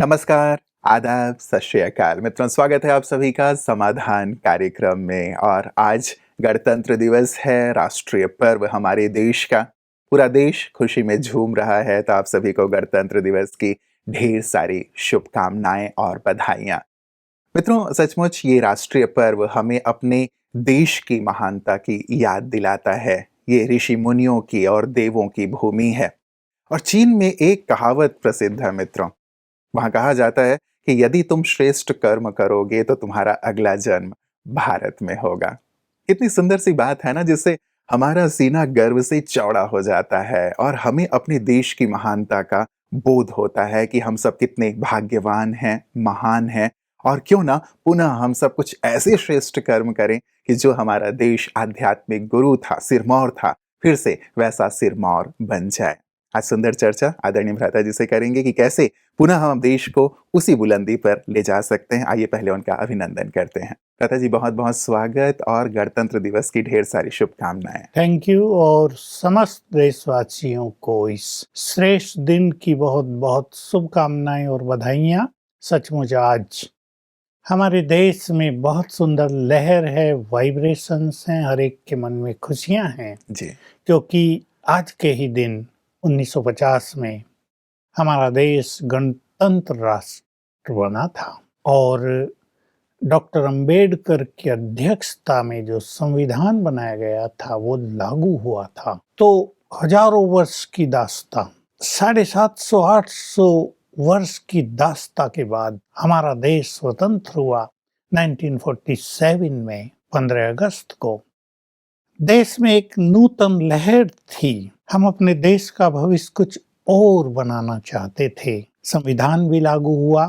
नमस्कार, आदाब, सत श्री अकाल। मित्रों, स्वागत है आप सभी का समाधान कार्यक्रम में। और आज गणतंत्र दिवस है, राष्ट्रीय पर्व हमारे देश का। पूरा देश खुशी में झूम रहा है, तो आप सभी को गणतंत्र दिवस की ढेर सारी शुभकामनाएं और बधाइयाँ। मित्रों, सचमुच ये राष्ट्रीय पर्व हमें अपने देश की महानता की याद दिलाता है। ये ऋषि मुनियों की और देवों की भूमि है। और चीन में एक कहावत प्रसिद्ध है मित्रों। वहां कहा जाता है कि यदि तुम श्रेष्ठ कर्म करोगे तो तुम्हारा अगला जन्म भारत में होगा। कितनी सुंदर सी बात है ना, जिससे हमारा सीना गर्व से चौड़ा हो जाता है और हमें अपने देश की महानता का बोध होता है कि हम सब कितने भाग्यवान हैं, महान हैं। और क्यों ना पुनः हम सब कुछ ऐसे श्रेष्ठ कर्म करें कि जो हमारा देश आध्यात्मिक गुरु था, सिरमौर था, फिर से वैसा सिरमौर बन जाए। आज सुंदर चर्चा आदरणीय भ्राता जी से करेंगे कि कैसे पुनः हम देश को उसी बुलंदी पर ले जा सकते हैं। आइए पहले उनका अभिनंदन करते हैं। भ्राता जी, बहुत बहुत स्वागत और गणतंत्र दिवस की ढेर सारी शुभकामनाएं। Thank you. और समस्त देशवासियों को इस श्रेष्ठ दिन की बहुत बहुत शुभकामनाएं और बधाइयाँ। सचमुच आज हमारे देश में बहुत सुंदर लहर है, वाइब्रेशंस हैं, हर एक के मन में खुशियां हैं, जी क्योंकि आज के ही दिन 1950 में हमारा देश गणतंत्र राष्ट्र बना था और डॉक्टर अंबेडकर की अध्यक्षता में जो संविधान बनाया गया था वो लागू हुआ था। तो हजारों वर्ष की दास्तां, 750-800 वर्ष की दास्तां के बाद हमारा देश स्वतंत्र हुआ 1947 में 15 अगस्त को। देश में एक नूतन लहर थी। हम अपने देश का भविष्य कुछ और बनाना चाहते थे। संविधान भी लागू हुआ,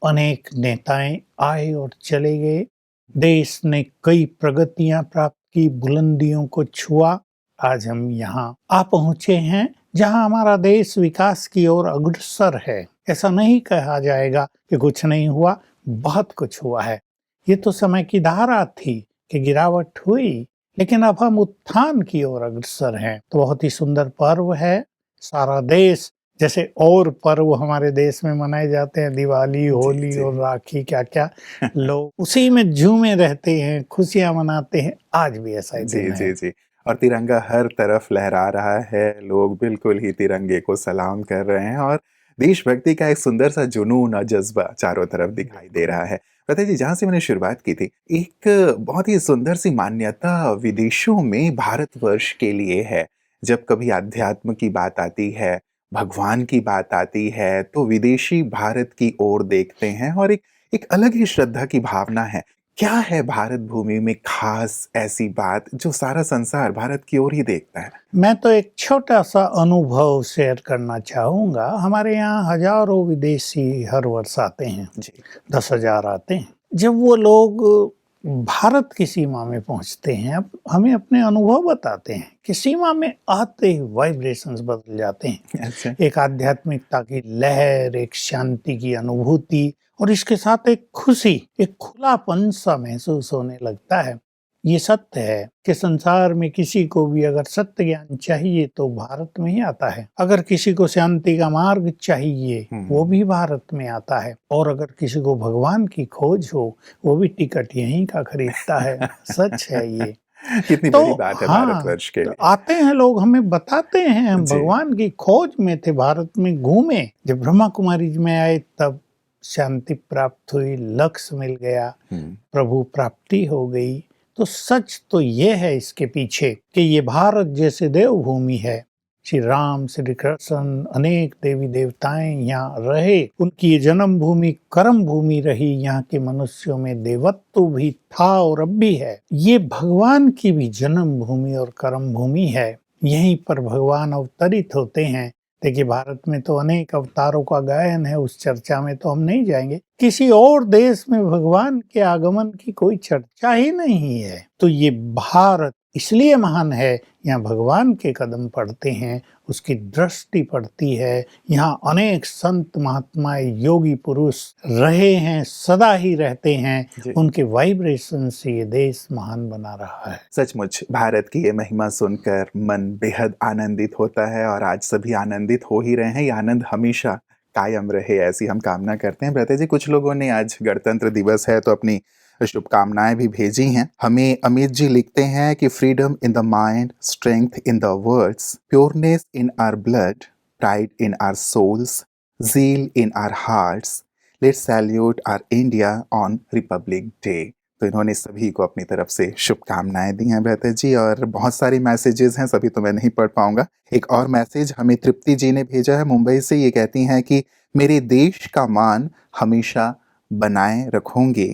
अनेक नेताएं आए और चले गए। देश ने कई प्रगतियां प्राप्त की, बुलंदियों को छुआ। आज हम यहाँ आ पहुंचे हैं जहां हमारा देश विकास की ओर अग्रसर है। ऐसा नहीं कहा जाएगा कि कुछ नहीं हुआ, बहुत कुछ हुआ है। ये तो समय की धारा थी कि गिरावट हुई, लेकिन अब हम उत्थान की ओर अग्रसर हैं। तो बहुत ही सुंदर पर्व है। सारा देश, जैसे और पर्व हमारे देश में मनाए जाते हैं, दिवाली, होली जी। और राखी, क्या क्या लोग उसी में झूमे रहते हैं, खुशियां मनाते हैं। आज भी ऐसा ही जी दिन जी है। जी। और तिरंगा हर तरफ लहरा रहा है, लोग बिल्कुल ही तिरंगे को सलाम कर रहे हैं और देशभक्ति का एक सुंदर सा जुनून और जज्बा चारों तरफ दिखाई दे रहा है। पता है जी, जहाँ से मैंने शुरुआत की थी, एक बहुत ही सुंदर सी मान्यता विदेशों में भारतवर्ष के लिए है। जब कभी अध्यात्म की बात आती है, भगवान की बात आती है, तो विदेशी भारत की ओर देखते हैं और एक एक अलग ही श्रद्धा की भावना है। क्या है भारत भूमि में खास ऐसी बात जो सारा संसार भारत की ओर ही देखता है? मैं तो एक छोटा सा अनुभव शेयर करना चाहूँगा। हमारे यहाँ हजारों विदेशी हर वर्ष आते हैं, जी। 10,000 आते हैं। जब वो लोग भारत की सीमा में पहुंचते हैं, अब हमें अपने अनुभव बताते हैं कि सीमा में आते ही वाइब्रेशंस बदल जाते हैं। अच्छा। एक आध्यात्मिकता की लहर, एक शांति की अनुभूति और इसके साथ एक खुशी, एक खुलापन सा महसूस होने लगता है। ये सत्य है कि संसार में किसी को भी अगर सत्य ज्ञान चाहिए तो भारत में ही आता है। अगर किसी को शांति का मार्ग चाहिए वो भी भारत में आता है। और अगर किसी को भगवान की खोज हो वो भी टिकट यहीं का खरीदता है। सच है ये। कितनी तो बड़ी बात है हाँ, भारतवर्ष के तो लिए। आते हैं लोग, हमें बताते हैं हम जी। भगवान की खोज में थे, भारत में घूमे। जब ब्रह्मा कुमारी में आए तब शांति प्राप्त हुई, लक्ष्य मिल गया, हुँ। प्रभु प्राप्ति हो गई। तो सच तो ये है इसके पीछे कि ये भारत जैसे देवभूमि है। श्री राम, श्री कृष्ण, अनेक देवी देवताएं यहाँ रहे। उनकी ये जन्म भूमि, कर्म भूमि रही। यहाँ के मनुष्यों में देवत्व भी था और अब भी है। ये भगवान की भी जन्म भूमि और कर्म भूमि है। यहीं पर भगवान अवतरित होते हैं। देखिए, भारत में तो अनेक अवतारों का गायन है, उस चर्चा में तो हम नहीं जाएंगे। किसी और देश में भगवान के आगमन की कोई चर्चा ही नहीं है। तो ये भारत इसलिए महान है, यहाँ भगवान के कदम पड़ते हैं, उसकी दृष्टि पड़ती है। यहाँ अनेक संत महात्मा योगी पुरुष रहे हैं, सदा ही रहते हैं। जी। उनके वाइब्रेशन से ये देश महान बना रहा है। सचमुच भारत की ये महिमा सुनकर मन बेहद आनंदित होता है और आज सभी आनंदित हो ही रहे हैं। ये आनंद हमेशा कायम रहे, ऐसी हम कामना करते हैं। भ्राता जी, कुछ लोगों ने आज गणतंत्र दिवस है तो अपनी शुभकामनाएं भी भेजी हैं। हमें अमित जी लिखते हैं कि freedom in the mind, strength in the words, pureness in our blood, pride in our souls, zeal in our hearts, let's salute our India on Republic Day। तो इन्होंने सभी को अपनी तरफ से शुभकामनाएं दी हैं भ्राता जी, और बहुत सारी मैसेजेस हैं, सभी तो मैं नहीं पढ़ पाऊंगा। एक और मैसेज हमें तृप्ति जी ने भेजा है मुंबई से। ये कहती हैं कि मेरे देश का मान हमेशा बनाए रखूंगी,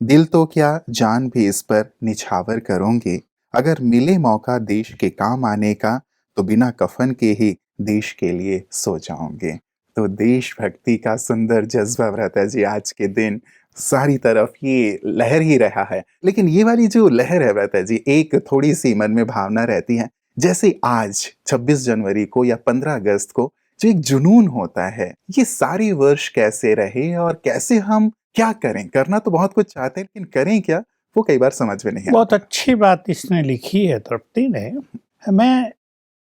दिल तो क्या जान भी इस पर निछावर करूंगी, अगर मिले मौका देश के काम आने का तो बिना कफन के ही देश के लिए सो जाऊंगे। तो देशभक्ति का सुंदर जज्बा भ्राता जी आज के दिन सारी तरफ ये लहर ही रहा है। लेकिन ये वाली जो लहर है भ्राता जी, एक थोड़ी सी मन में भावना रहती है, जैसे आज 26 जनवरी को या 15 अगस्त को जो एक जुनून होता है, ये सारी वर्ष कैसे रहे और कैसे हम क्या करें। करना तो बहुत कुछ चाहते हैं, लेकिन करें क्या, वो कई बार समझ में नहीं आता। बहुत अच्छी बात इसने लिखी है तृप्ति ने। मैं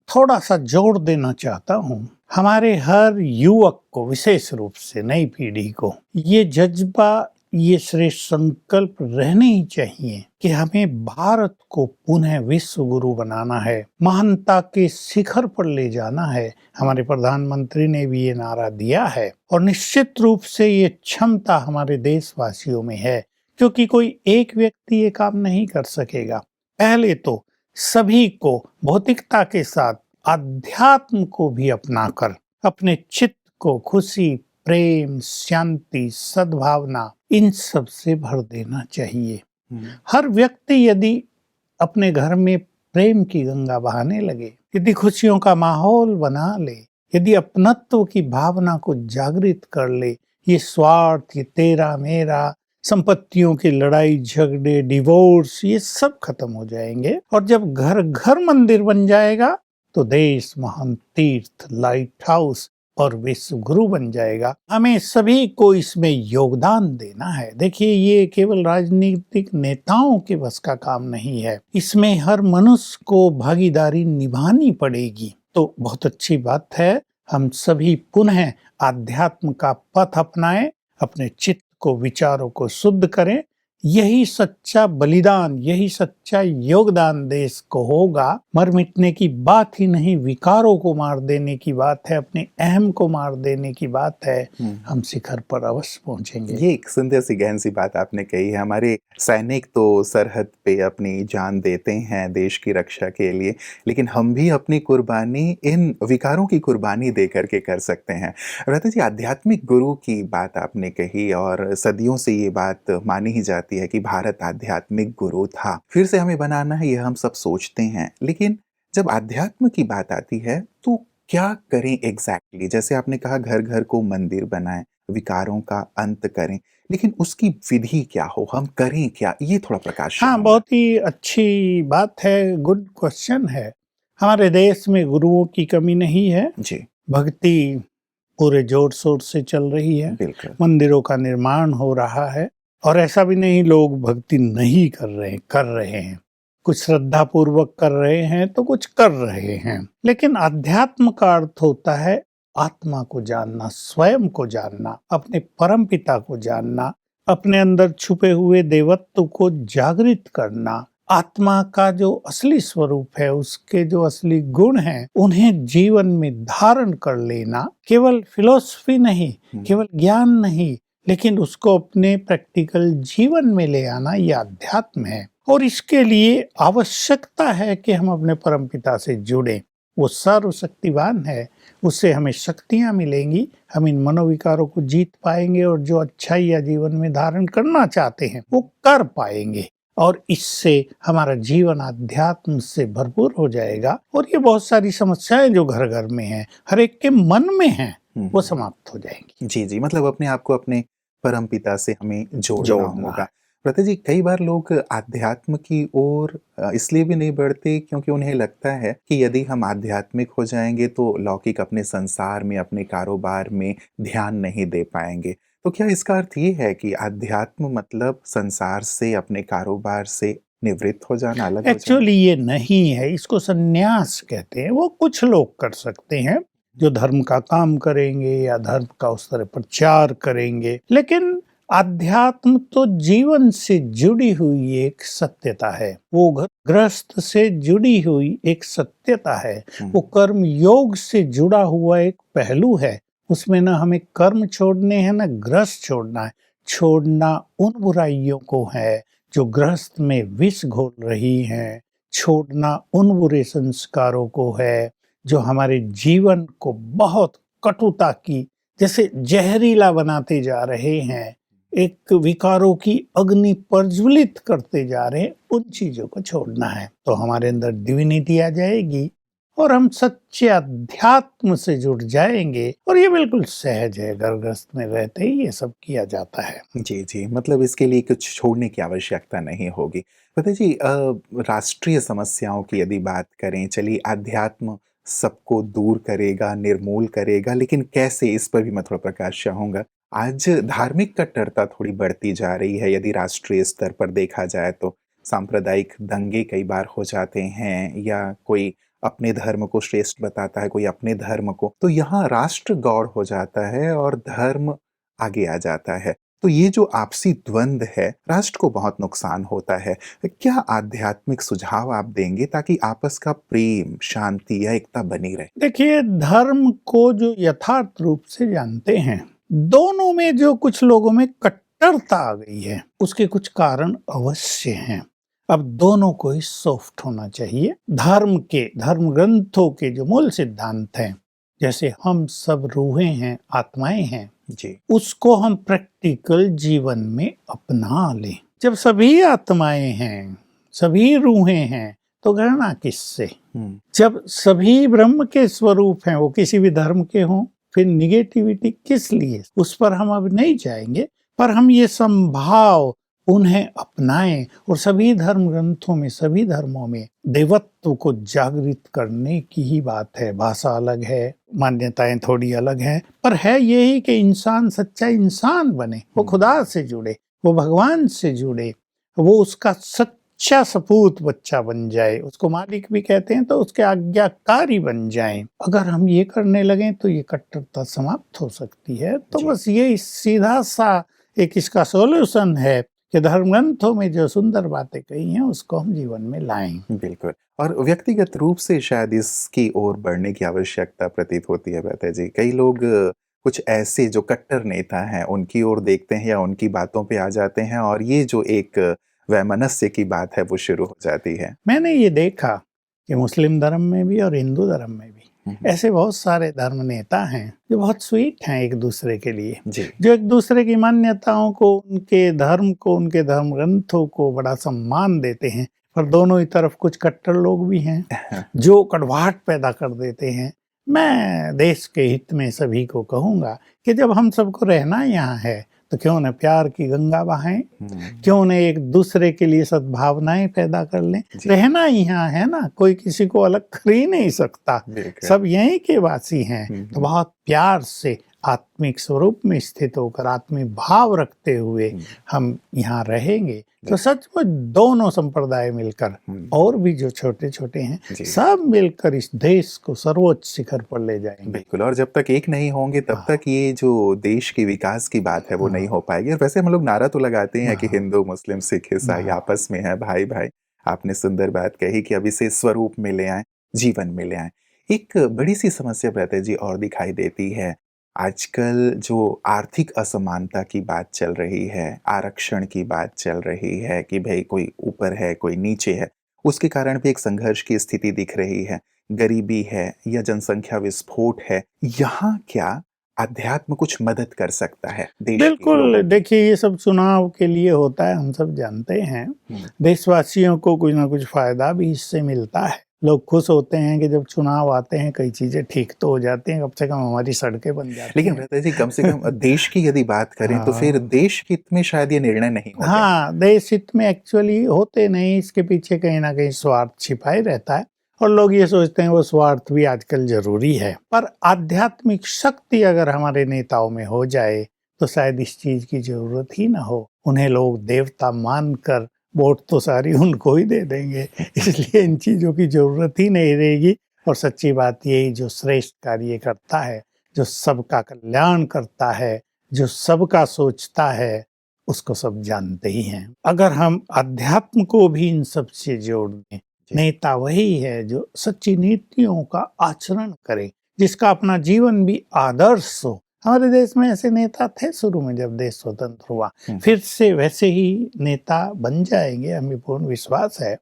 थोड़ा सा जोर देना चाहता हूँ हमारे हर युवक को, विशेष रूप से नई पीढ़ी को, ये जज्बा, ये श्रेष्ठ संकल्प रहने ही चाहिए कि हमें भारत को पुनः विश्व गुरु बनाना है, महानता के शिखर पर ले जाना है। हमारे प्रधानमंत्री ने भी ये नारा दिया है और निश्चित रूप से ये क्षमता हमारे देशवासियों में है, क्योंकि कोई एक व्यक्ति ये काम नहीं कर सकेगा। पहले तो सभी को भौतिकता के साथ आध्यात्म को भी अपनाकर अपने चित्त को खुशी, प्रेम, शांति, सद्भावना, इन सब से भर देना चाहिए। हर व्यक्ति यदि अपने घर में प्रेम की गंगा बहाने लगे, यदि खुशियों का माहौल बना ले, यदि अपनत्व की भावना को जागृत कर ले, ये स्वार्थ, ये तेरा मेरा, संपत्तियों की लड़ाई झगड़े, डिवोर्स, ये सब खत्म हो जाएंगे। और जब घर घर मंदिर बन जाएगा तो देश महान तीर्थ, लाइट हाउस और विश्व गुरु बन जाएगा। हमें सभी को इसमें योगदान देना है। देखिए, ये केवल राजनीतिक नेताओं के बस का काम नहीं है, इसमें हर मनुष्य को भागीदारी निभानी पड़ेगी। तो बहुत अच्छी बात है, हम सभी पुनः आध्यात्म का पथ अपनाएं, अपने चित्त को, विचारों को शुद्ध करें। यही सच्चा बलिदान, यही सच्चा योगदान देश को होगा। मर मिटने की बात ही नहीं, विकारों को मार देने की बात है, अपने अहम को मार देने की बात है। हम शिखर पर अवश्य पहुंचेंगे। ये एक सुंदर सी गहन सी बात आपने कही है। हमारे सैनिक तो सरहद पे अपनी जान देते हैं देश की रक्षा के लिए, लेकिन हम भी अपनी कुर्बानी इन विकारों की कुर्बानी दे करके कर सकते हैं। भ्राता जी, आध्यात्मिक गुरु की बात आपने कही और सदियों से ये बात मानी ही जाती है कि भारत आध्यात्मिक गुरु था, फिर से हमें बनाना है, यह हम सब सोचते हैं। लेकिन जब आध्यात्म की बात आती है तो क्या करें एग्जैक्टली? जैसे आपने कहा घर घर को मंदिर बनाएं, विकारों का अंत करें, लेकिन उसकी विधि क्या हो, हम करें क्या, ये थोड़ा प्रकाश। हाँ, बहुत ही अच्छी बात है, गुड क्वेश्चन है। हमारे देश में गुरुओं की कमी नहीं है जी, भक्ति पूरे जोर शोर से चल रही है, बिल्कुल। मंदिरों का निर्माण हो रहा है, और ऐसा भी नहीं लोग भक्ति नहीं कर रहे हैं। कुछ श्रद्धा पूर्वक कर रहे हैं तो कुछ कर रहे हैं। लेकिन अध्यात्म का अर्थ होता है आत्मा को जानना, स्वयं को जानना, अपने परम पिता को जानना, अपने अंदर छुपे हुए देवत्व को जागृत करना, आत्मा का जो असली स्वरूप है, उसके जो असली गुण हैं, उन्हें जीवन में धारण कर लेना। केवल फिलॉसफी नहीं, केवल ज्ञान नहीं, लेकिन उसको अपने प्रैक्टिकल जीवन में ले आना, ये अध्यात्म है। और इसके लिए आवश्यकता है कि हम अपने परमपिता से जुड़ें। वो सर्वशक्तिवान है, उससे हमें शक्तियां मिलेंगी, हम इन मनोविकारों को जीत पाएंगे और जो अच्छाई या जीवन में धारण करना चाहते हैं वो कर पाएंगे। और इससे हमारा जीवन अध्यात्म से भरपूर हो जाएगा। और ये बहुत सारी समस्याएं जो घर घर में हैं, हर एक के मन में हैं, वो समाप्त हो जाएंगी। जी जी, मतलब अपने आप को अपने परम पिता से हमें जोड़ना होगा। भ्राता जी, कई बार लोग आध्यात्म की ओर इसलिए भी नहीं बढ़ते क्योंकि उन्हें लगता है कि यदि हम आध्यात्मिक हो जाएंगे तो लौकिक अपने संसार में, अपने कारोबार में ध्यान नहीं दे पाएंगे। तो क्या इसका अर्थ ये है कि आध्यात्म मतलब संसार से, अपने कारोबार से निवृत्त हो जाना, अलग हो जाना? एक्चुअली ये नहीं है, इसको संन्यास कहते हैं। वो कुछ लोग कर सकते हैं, जो धर्म का काम करेंगे या धर्म का उस तरह प्रचार करेंगे, लेकिन आध्यात्म तो जीवन से जुड़ी हुई एक सत्यता है, वो गृहस्थ से जुड़ी हुई एक सत्यता है, वो कर्म योग से जुड़ा हुआ एक पहलू है। उसमें ना हमें कर्म छोड़ने हैं ना गृहस्थ छोड़ना है। छोड़ना उन बुराइयों को है जो गृहस्थ में विष घोल रही हैं, छोड़ना उन बुरे संस्कारों को है जो हमारे जीवन को बहुत कटुता की जैसे जहरीला बनाते जा रहे हैं, एक विकारों की अग्नि प्रज्वलित करते जा रहे हैं। उन चीजों को छोड़ना है तो हमारे अंदर डिविनिटी आ जाएगी और हम सच्चे अध्यात्म से जुड़ जाएंगे। और ये बिल्कुल सहज है, गर्भस्थ में रहते ही ये सब किया जाता है। जी, जी। मतलब इसके लिए कुछ छोड़ने की आवश्यकता नहीं होगी। पता जी राष्ट्रीय समस्याओं की यदि बात करें, चलिए अध्यात्म सबको दूर करेगा, निर्मूल करेगा, लेकिन कैसे, इस पर भी मैं थोड़ा प्रकाश चाहूँगा। आज धार्मिक कट्टरता थोड़ी बढ़ती जा रही है, यदि राष्ट्रीय स्तर पर देखा जाए तो। सांप्रदायिक दंगे कई बार हो जाते हैं या कोई अपने धर्म को श्रेष्ठ बताता है, कोई अपने धर्म को। तो यहाँ राष्ट्र गौड़ हो जाता है और धर्म आगे आ जाता है। तो ये जो आपसी द्वंद्व है, राष्ट्र को बहुत नुकसान होता है। क्या आध्यात्मिक सुझाव आप देंगे ताकि आपस का प्रेम, शांति या एकता बनी रहे? देखिए, धर्म को जो यथार्थ रूप से जानते हैं, दोनों में जो कुछ लोगों में कट्टरता आ गई है, उसके कुछ कारण अवश्य हैं। अब दोनों को ही सॉफ्ट होना चाहिए। धर्म ग्रंथों के जो मूल सिद्धांत हैं, जैसे हम सब रूहें हैं, आत्माएं हैं जी, उसको हम प्रैक्टिकल जीवन में अपना लें। जब सभी आत्माएं हैं, सभी रूहें हैं, तो घृणा किससे? जब सभी ब्रह्म के स्वरूप हैं, वो किसी भी धर्म के हों, फिर निगेटिविटी किस लिए? उस पर हम अब नहीं जाएंगे, पर हम ये संभाव उन्हें अपनाएं। और सभी धर्म ग्रंथों में, सभी धर्मों में देवत्व को जागृत करने की ही बात है। भाषा अलग है, मान्यताएं थोड़ी अलग हैं, पर है यही कि इंसान सच्चा इंसान बने, वो खुदा से जुड़े, वो भगवान से जुड़े, वो उसका सच्चा सपूत बच्चा बन जाए। उसको मालिक भी कहते हैं तो उसके आज्ञाकारी बन जाएं। अगर हम ये करने लगें तो ये कट्टरता समाप्त हो सकती है। तो बस ये सीधा सा एक इसका सॉल्यूशन है कि धर्म ग्रंथों में जो सुंदर बातें कही हैं उसको हम जीवन में लाएं। बिल्कुल। और व्यक्तिगत रूप से शायद इसकी ओर बढ़ने की आवश्यकता प्रतीत होती है बेहतर जी। कई लोग कुछ ऐसे जो कट्टर नेता हैं उनकी ओर देखते हैं या उनकी बातों पे आ जाते हैं और ये जो एक वैमनस्य की बात है वो शुरू हो जाती है। मैंने ये देखा कि मुस्लिम धर्म में भी और हिंदू धर्म में भी ऐसे बहुत सारे धर्म नेता हैं जो बहुत स्वीट हैं एक दूसरे के लिए, जो एक दूसरे की मान्यताओं को, उनके धर्म को, उनके धर्म ग्रंथों को बड़ा सम्मान देते हैं। पर दोनों ही तरफ कुछ कट्टर लोग भी हैं जो कड़वाहट पैदा कर देते हैं। मैं देश के हित में सभी को कहूँगा कि जब हम सबको रहना यहाँ है तो क्यों न प्यार की गंगा बहाएं, क्यों न एक दूसरे के लिए सद्भावनाएं पैदा कर लें। रहना यहाँ है ना, कोई किसी को अलग कर ही नहीं सकता, सब यहीं के वासी हैं। तो बहुत प्यार से आत्मिक स्वरूप में स्थित होकर, आत्मिक भाव रखते हुए हम यहाँ रहेंगे तो सचमुच दोनों संप्रदाय मिलकर और भी जो छोटे छोटे हैं सब मिलकर इस देश को सर्वोच्च शिखर पर ले जाएंगे। बिल्कुल। और जब तक एक नहीं होंगे तब तक ये जो देश के विकास की बात है वो नहीं हो पाएगी। और वैसे हम लोग नारा तो लगाते हैं कि हिंदू, मुस्लिम, सिख, ईसाई आपस में है, भाई भाई। आपने सुंदर बात कही कि अब इसे स्वरूप में ले आए, जीवन में ले आए। एक बड़ी सी समस्या बेहतर जी और दिखाई देती है। आजकल जो आर्थिक असमानता की बात चल रही है, आरक्षण की बात चल रही है कि भाई कोई ऊपर है, कोई नीचे है, उसके कारण भी एक संघर्ष की स्थिति दिख रही है। गरीबी है या जनसंख्या विस्फोट है, यहाँ क्या अध्यात्म कुछ मदद कर सकता है देश के बिल्कुल। लोगों की? देखिए, ये सब चुनाव के लिए होता है, हम सब जानते हैं। देशवासियों को कुछ ना कुछ फायदा भी इससे मिलता है। लोग खुश होते हैं कि जब चुनाव आते हैं कई चीजें ठीक तो हो जाती हैं, कम से कम हमारी सड़कें बन जाती हैं। लेकिन रहता है जी, कम से कम देश की यदि बात करें तो फिर देश हित में शायद ये निर्णय नहीं होते। हाँ, देश हित में एक्चुअली होते नहीं, इसके पीछे कहीं ना कहीं स्वार्थ छिपाए रहता है और लोग ये सोचते हैं वो स्वार्थ भी आजकल जरूरी है। पर आध्यात्मिक शक्ति अगर हमारे नेताओं में हो जाए तो शायद इस चीज की जरूरत ही ना हो। उन्हें लोग देवता मानकर वोट तो सारी उनको ही दे देंगे, इसलिए इन चीजों की जरूरत ही नहीं रहेगी। और सच्ची बात यही, जो श्रेष्ठ कार्य करता है, जो सबका कल्याण करता है, जो सबका सोचता है, उसको सब जानते ही हैं। अगर हम अध्यात्म को भी इन सब से जोड़ दें, नेता वही है जो सच्ची नीतियों का आचरण करे, जिसका अपना जीवन भी आदर्श हो। हमारे देश में ऐसे नेता थे शुरू में जब देश स्वतंत्र हुआ, फिर से वैसे ही नेता बन जाएंगे, हमें पूर्ण विश्वास है,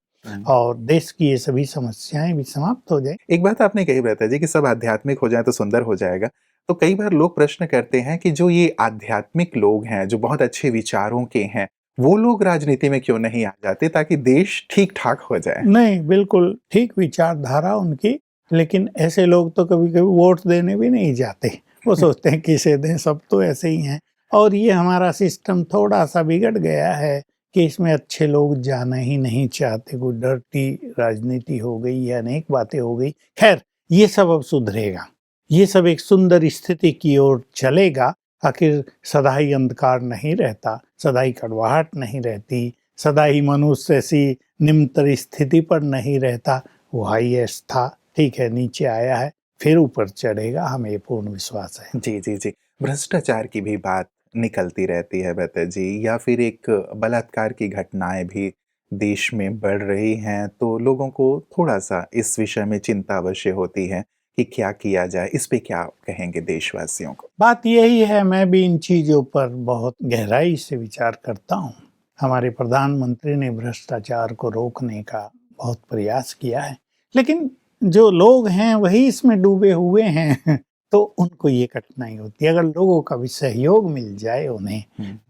और देश की ये सभी समस्याएं भी समाप्त हो जाए। एक बात आपने कही रहता जी कि सब आध्यात्मिक हो जाए तो सुंदर हो जाएगा। तो कई बार लोग प्रश्न करते हैं कि जो ये आध्यात्मिक लोग हैं, जो बहुत अच्छे विचारों के हैं, वो लोग राजनीति में क्यों नहीं आ जाते ताकि देश ठीक-ठाक हो जाए? नहीं, बिल्कुल ठीक विचारधारा उनकी, लेकिन ऐसे लोग तो कभी-कभी वोट देने भी नहीं जाते। वो सोचते हैं किसे दें, सब तो ऐसे ही हैं। और ये हमारा सिस्टम थोड़ा-सा बिगड़ गया है कि इसमें अच्छे लोग जाना ही नहीं चाहते। कोई डर्टी राजनीति हो गई या अनेक बातें हो गई। खैर, ये सब अब सुधरेगा। ये सब एक सुंदर स्थिति की ओर चलेगा। आखिर सदा ही अंधकार नहीं रहता, सदा ही कड़वाहट नहीं रहती, सदा ही मनुष्य ऐसी निम्नतर स्थिति पर नहीं रहता। वो हाईएस्ट था, ठीक है, नीचे आया है, फिर ऊपर चढ़ेगा, हमें ये पूर्ण विश्वास है। जी, जी, जी। भ्रष्टाचार की भी बात निकलती रहती है बेहतर जी, या फिर एक बलात्कार की घटनाएँ भी देश में बढ़ रही हैं, तो लोगों को थोड़ा-सा इस विषय में चिंता अवश्य होती है कि क्या किया जाए? इस पे क्या कहेंगे देशवासियों को? बात यही है, मैं भी इन चीज़ों पर बहुत गहराई से विचार करता हूँ। हमारे प्रधानमंत्री ने भ्रष्टाचार को रोकने का बहुत प्रयास किया है, लेकिन जो लोग हैं वही इसमें डूबे हुए हैं तो उनको ये कठिनाई होती है। अगर लोगों का भी सहयोग मिल जाए उन्हें,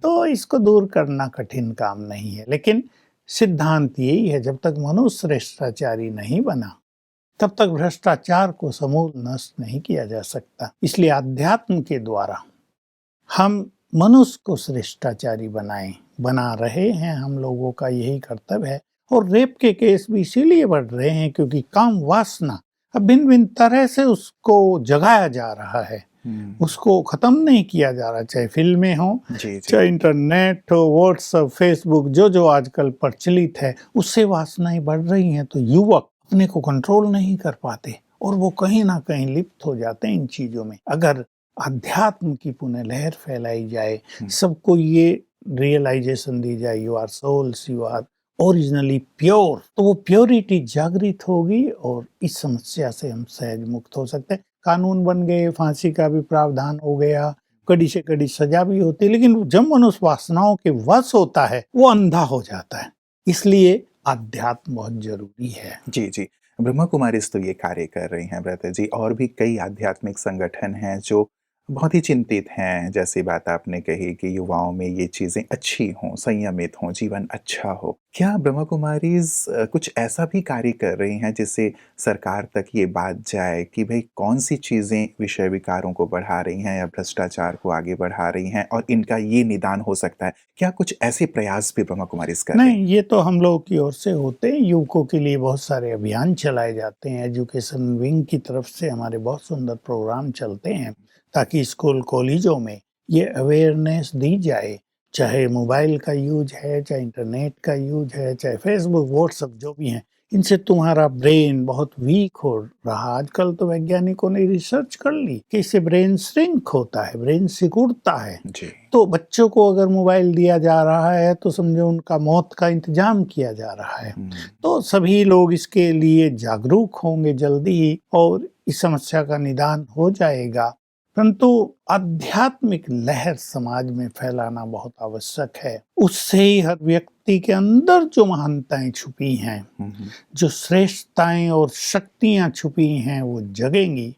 तो इसको दूर करना कठिन काम नहीं है। लेकिन सिद्धांत यही है, जब तक मनुष्य भ्रष्टाचारी नहीं बना, तब तक भ्रष्टाचार को समूल नष्ट नहीं किया जा सकता। इसलिए अध्यात्म के द्वारा हम मनुष्य को श्रेष्ठाचारी बना रहे हैं। हम लोगों का यही कर्तव्य है। और रेप के केस भी इसीलिए बढ़ रहे हैं क्योंकि काम वासना अब भिन्न भिन्न तरह से उसको जगाया जा रहा है, उसको खत्म नहीं किया जा रहा। चाहे फिल्में हो, चाहे इंटरनेट हो, व्हाट्सएप, फेसबुक, जो जो आजकल प्रचलित है, उससे वासनाएं बढ़ रही हैं। तो युवक अपने को कंट्रोल नहीं कर पाते और वो कहीं ना कहीं लिप्त हो जाते हैं इन चीजों में। अगर अध्यात्म की पुनः लहर फैलाई जाए, सबको ये रियलाइजेशन दी जाए, you are souls, you are originally pure, तो वो प्योरिटी जागृत होगी और इस समस्या से हम सहज मुक्त हो सकते हैं। कानून बन गए, फांसी का भी प्रावधान हो गया, कड़ी से कड़ी सजा भी होती है, लेकिन जब मनुष्य वासनाओं के वश होता है वो अंधा हो जाता है। इसलिए अध्यात्म बहुत जरूरी है। जी, जी। ब्रह्मा कुमारीज़ तो ये कार्य कर रही हैं ब्रता जी, और भी कई आध्यात्मिक संगठन हैं जो बहुत ही चिंतित हैं। जैसी बात आपने कही कि युवाओं में ये चीज़ें अच्छी हों, संयमित हों, जीवन अच्छा हो। क्या ब्रह्मा कुमारीज़ कुछ ऐसा भी कार्य कर रही हैं जिससे सरकार तक ये बात जाए कि भई कौन-सी चीज़ें विषय विकारों को बढ़ा रही हैं या भ्रष्टाचार को आगे बढ़ा रही हैं और इनका ये निदान हो सकता है? क्या कुछ ऐसे प्रयास भी ब्रह्मा कुमारीज़ कर रही हैं? नहीं, ये तो हम लोगों की ओर से होते हैं। युवकों के लिए बहुत सारे अभियान चलाए जाते हैं। एजुकेशन विंग की तरफ से हमारे बहुत सुंदर प्रोग्राम चलते हैं ताकि स्कूल कॉलेजों में ये अवेयरनेस दी जाए। चाहे मोबाइल का यूज है, चाहे इंटरनेट का यूज है, चाहे फेसबुक, व्हाट्सएप, जो भी हैं, इनसे तुम्हारा ब्रेन बहुत वीक हो रहा। आजकल तो वैज्ञानिकों ने रिसर्च कर ली कि इससे ब्रेन श्रिंक होता है, ब्रेन सिकुड़ता है। जी। तो बच्चों को अगर मोबाइल दिया जा रहा है तो समझो उनका मौत का इंतजाम किया जा रहा है। तो सभी लोग इसके लिए जागरूक होंगे जल्दी ही और इस समस्या का निदान हो जाएगा। परंतु आध्यात्मिक लहर समाज में फैलाना बहुत आवश्यक है। उससे ही हर व्यक्ति के अंदर जो महानताएं छुपी हैं, जो श्रेष्ठताएं और शक्तियां छुपी हैं, वो जगेंगी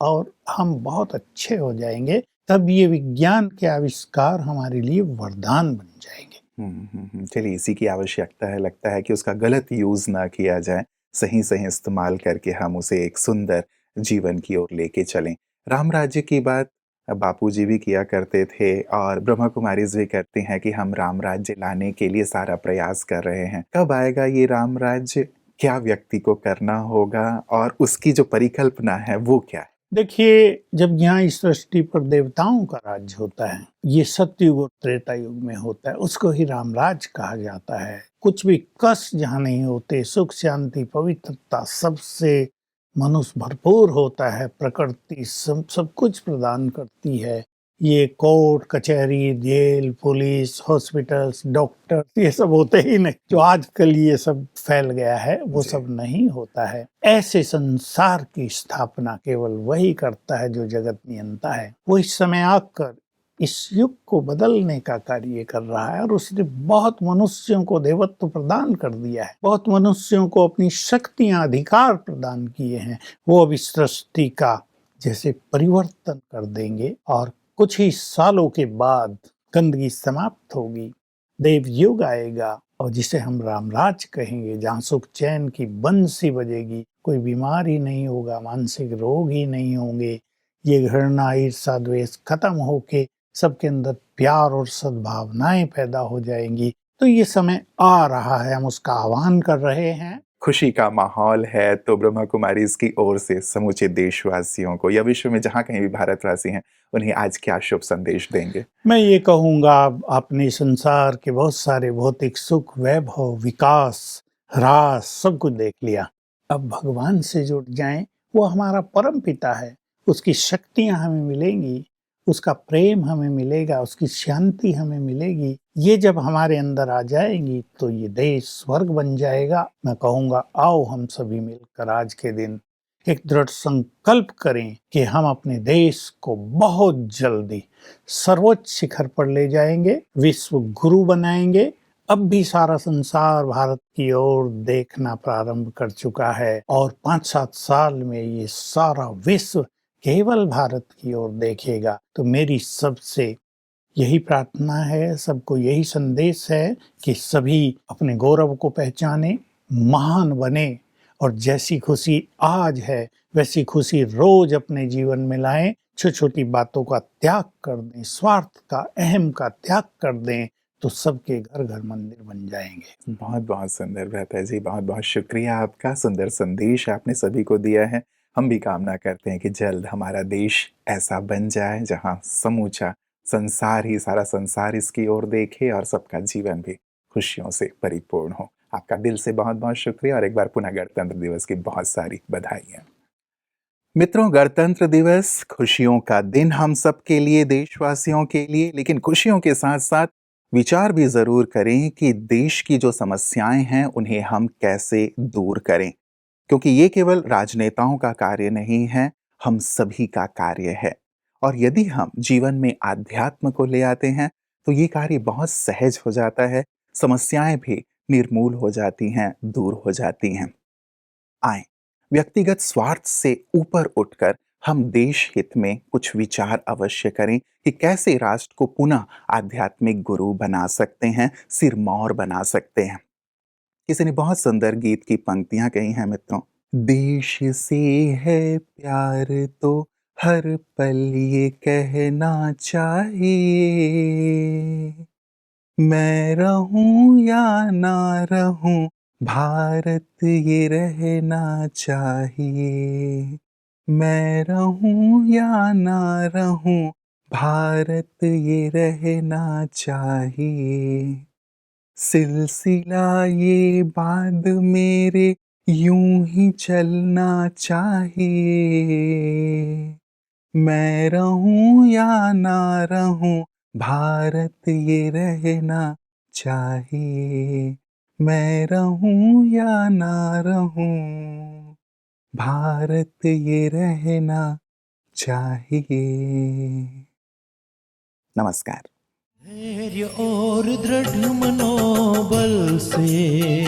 और हम बहुत अच्छे हो जाएंगे। तब ये विज्ञान के आविष्कार हमारे लिए वरदान बन जाएंगे। चलिए, इसी की आवश्यकता है। लगता है कि उसका गलत यूज़ ना किया जाए, सही-सही इस्तेमाल करके हम उसे एक सुंदर जीवन की ओर लेके चलें। राम राज्य की बात बापूजी भी किया करते थे और ब्रह्मा कुमारीज़ भी कहती हैं कि हम राम राज्य लाने के लिए सारा प्रयास कर रहे हैं। कब आएगा ये राम राज्य? क्या व्यक्ति को करना होगा और उसकी जो परिकल्पना है वो क्या है? देखिए, जब यहाँ इस सृष्टि पर देवताओं का राज्य होता है, ये सतयुग और त्रेता युग में होता है, उसको ही रामराज कहा जाता है। कुछ भी कष्ट जहाँ नहीं होते, सुख शांति पवित्रता सबसे मनुष्य भरपूर होता है, प्रकृति सब कुछ प्रदान करती है। ये कोर्ट कचहरी, जेल, पुलिस, हॉस्पिटल्स, डॉक्टर ये सब होते ही नहीं। जो आजकल ये सब फैल गया है वो सब नहीं होता है। ऐसे संसार की स्थापना केवल वही करता है जो जगत नियंता है। वो इस समय आकर इस युग को बदलने का कार्य कर रहा है और उसने बहुत मनुष्यों को देवत्व प्रदान कर दिया है, बहुत मनुष्यों को अपनी शक्तियां, अधिकार प्रदान किए हैं। वो अब इस सृष्टि का जैसे परिवर्तन कर देंगे और कुछ ही सालों के बाद गंदगी समाप्त होगी, देव युग आएगा और जिसे हम रामराज कहेंगे, जहाँ सुख चैन की बंसी बजेगी, कोई बीमारी नहीं होगा, मानसिक रोग ही नहीं होंगे। ये घृणा, ईर्षा, द्वेष खत्म होके सबके अंदर प्यार और सद्भावनाएं पैदा हो जाएंगी। तो ये समय आ रहा है, हम उसका आह्वान कर रहे हैं। खुशी का माहौल है, तो ब्रह्मा कुमारी इसकी ओर से समूचे देशवासियों को या विश्व में जहाँ कहीं भी भारतवासी हैं उन्हें आज क्या शुभ संदेश देंगे? मैं ये कहूँगा, आपने संसार के बहुत सारे भौतिक सुख, वैभव, विकास, ह्रास सब कुछ देख लिया। अब भगवान से जुड़ जाएं, वो हमारा परम पिता है, उसकी शक्तियाँ हमें मिलेंगी, उसका प्रेम हमें मिलेगा, उसकी शांति हमें मिलेगी। ये जब हमारे अंदर आ जाएंगी तो ये देश स्वर्ग बन जाएगा। मैं कहूँगा, आओ हम सभी मिलकर आज के दिन एक दृढ़ संकल्प करें कि हम अपने देश को बहुत जल्दी सर्वोच्च शिखर पर ले जाएंगे, विश्व गुरु बनाएंगे। अब भी सारा संसार भारत की ओर देखना प्रारंभ कर चुका है और 5-7 साल में ये सारा विश्व केवल भारत की ओर देखेगा। तो मेरी सबसे यही प्रार्थना है, सबको यही संदेश है कि सभी अपने गौरव को पहचाने, महान बने और जैसी खुशी आज है वैसी खुशी रोज अपने जीवन में लाएं। छोटी छोटी बातों का त्याग कर दें, स्वार्थ का, अहम का त्याग कर दें, तो सबके घर घर मंदिर बन जाएंगे। बहुत बहुत सुंदर भ्राता जी, बहुत बहुत शुक्रिया आपका। सुंदर संदेश आपने सभी को दिया है। हम भी कामना करते हैं कि जल्द हमारा देश ऐसा बन जाए जहां समूचा संसार ही, सारा संसार इसकी ओर देखे और सबका जीवन भी खुशियों से परिपूर्ण हो। आपका दिल से बहुत बहुत शुक्रिया और एक बार पुनः गणतंत्र दिवस की बहुत सारी बधाइयाँ। मित्रों, गणतंत्र दिवस खुशियों का दिन हम सब के लिए, देशवासियों के लिए, लेकिन खुशियों के साथ साथ विचार भी जरूर करें कि देश की जो समस्याएं हैं उन्हें हम कैसे दूर करें, क्योंकि ये केवल राजनेताओं का कार्य नहीं है, हम सभी का कार्य है। और यदि हम जीवन में आध्यात्म को ले आते हैं तो ये कार्य बहुत सहज हो जाता है, समस्याएं भी निर्मूल हो जाती हैं, दूर हो जाती हैं। आए व्यक्तिगत स्वार्थ से ऊपर उठकर हम देश हित में कुछ विचार अवश्य करें कि कैसे राष्ट्र को पुनः आध्यात्मिक गुरु बना सकते हैं, सिरमौर बना सकते हैं। किसी ने बहुत सुंदर गीत की पंक्तियां कही हैं मित्रों। देश से है प्यार तो हर पल ये कहना चाहिए, मैं रहूं या ना रहूं भारत ये रहना चाहिए, मैं रहूं या ना रहूं भारत ये रहना चाहिए। सिलसिला ये बाद मेरे यूं ही चलना चाहिए, मैं रहूं या ना रहूं भारत ये रहना चाहिए, मैं रहूं या ना रहूं भारत ये रहना चाहिए। नमस्कार। धैर्य और दृढ़ मनोबल से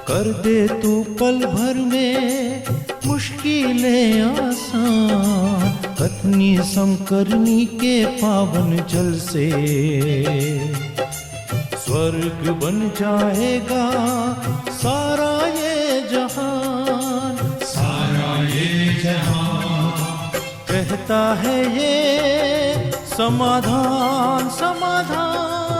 कर दे तू पल भर में मुश्किलें आसान, कथनी समकरनी के पावन जल से स्वर्ग बन जाएगा सारा ये जहान, सारा ये जहान। कहता है ये समाधान समाधान।